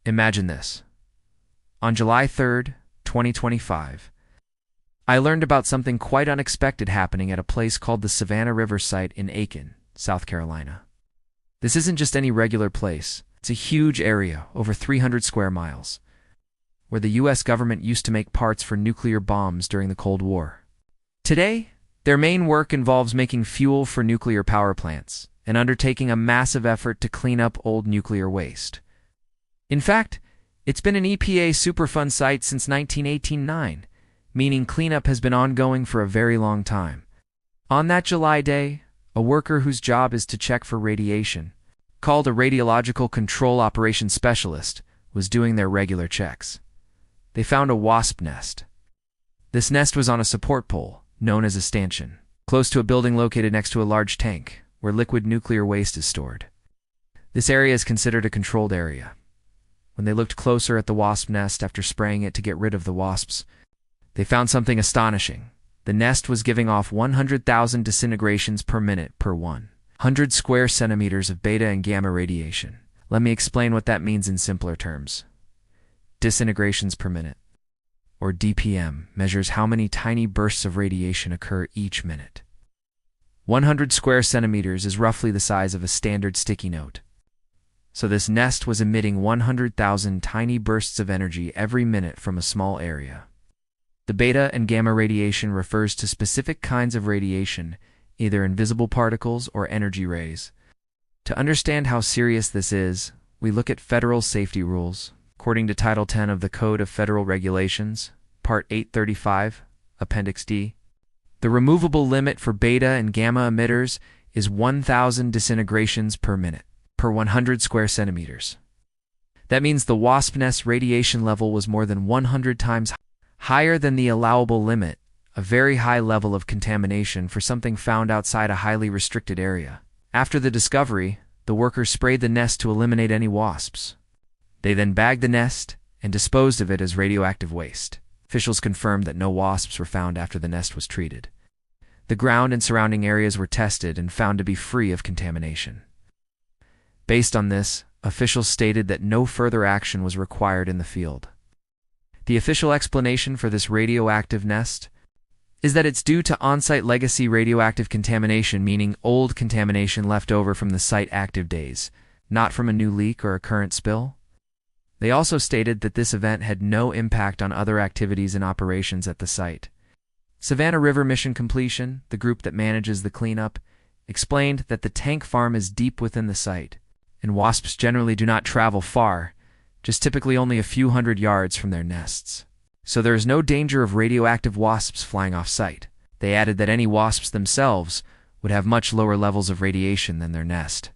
Imagine this. On July 3rd, 2025, I learned about something quite unexpected happening at a place called the Savannah River Site in Aiken, South Carolina. This isn't just any regular place. It's a huge area, over 300 square miles, where the U.S. government used to make parts for nuclear bombs during the Cold War. Today, their main work involves making fuel for nuclear power plants and undertaking a massive effort to clean up old nuclear waste. In fact, it's been an EPA Superfund site since 1989, meaning cleanup has been ongoing for a very long time. On that July day, a worker whose job is to check for radiation, called a radiological control operations specialist, was doing their regular checks. They found a wasp nest. This nest was on a support pole, known as a stanchion, close to a building located next to a large tank, where liquid nuclear waste is stored. This area is considered a controlled area. When they looked closer at the wasp nest after spraying it to get rid of the wasps, they found something astonishing. The nest was giving off 100,000 disintegrations per minute per 100 square centimeters of beta and gamma radiation. Let me explain what that means in simpler terms. Disintegrations per minute, or DPM, measures how many tiny bursts of radiation occur each minute. 100 square centimeters is roughly the size of a standard sticky note. So this nest was emitting 100,000 tiny bursts of energy every minute from a small area. The beta and gamma radiation refers to specific kinds of radiation, either invisible particles or energy rays. To understand how serious this is, we look at federal safety rules. According to Title 10 of the Code of Federal Regulations, Part 835, Appendix D, the removable limit for beta and gamma emitters is 1,000 disintegrations per minute, per 100 square centimeters. That means the wasp nest radiation level was more than 100 times higher than the allowable limit, a very high level of contamination for something found outside a highly restricted area. After the discovery, the workers sprayed the nest to eliminate any wasps. They then bagged the nest and disposed of it as radioactive waste. Officials confirmed that no wasps were found after the nest was treated. The ground and surrounding areas were tested and found to be free of contamination. Based on this, officials stated that no further action was required in the field. The official explanation for this radioactive nest is that it's due to on-site legacy radioactive contamination, meaning old contamination left over from the site active days, not from a new leak or a current spill. They also stated that this event had no impact on other activities and operations at the site. Savannah River Mission Completion, the group that manages the cleanup, explained that the tank farm is deep within the site, and wasps generally do not travel far, just typically only a few hundred yards from their nests. So there is no danger of radioactive wasps flying off-site. They added that any wasps themselves would have much lower levels of radiation than their nest.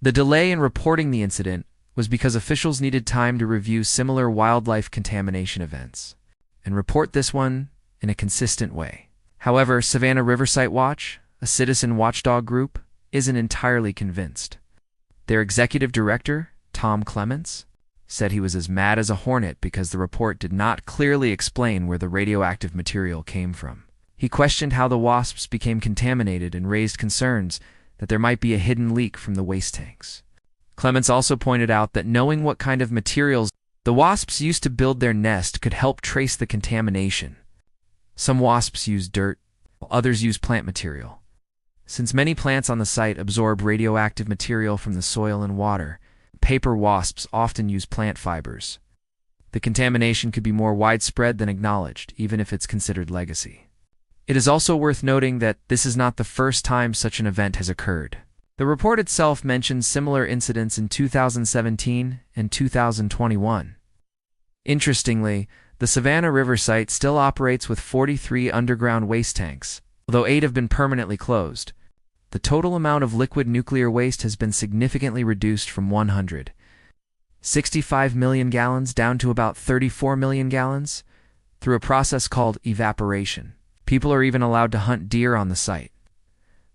The delay in reporting the incident was because officials needed time to review similar wildlife contamination events and report this one in a consistent way. However, Savannah River Site Watch, a citizen watchdog group, isn't entirely convinced. Their executive director, Tom Clements, said he was as mad as a hornet because the report did not clearly explain where the radioactive material came from. He questioned how the wasps became contaminated and raised concerns that there might be a hidden leak from the waste tanks. Clements also pointed out that knowing what kind of materials the wasps used to build their nest could help trace the contamination. Some wasps use dirt, while others use plant material. Since many plants on the site absorb radioactive material from the soil and water, paper wasps often use plant fibers. The contamination could be more widespread than acknowledged, even if it's considered legacy. It is also worth noting that this is not the first time such an event has occurred. The report itself mentions similar incidents in 2017 and 2021. Interestingly, the Savannah River Site still operates with 43 underground waste tanks, although 8 have been permanently closed. The total amount of liquid nuclear waste has been significantly reduced from 165 million gallons down to about 34 million gallons through a process called evaporation. People are even allowed to hunt deer on the site,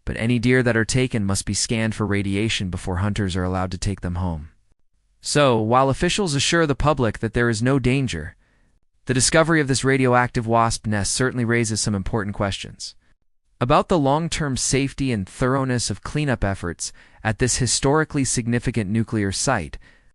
but any deer that are taken must be scanned for radiation before hunters are allowed to take them home. So, while officials assure the public that there is no danger, the discovery of this radioactive wasp nest certainly raises some important questions about the long-term safety and thoroughness of cleanup efforts at this historically significant nuclear site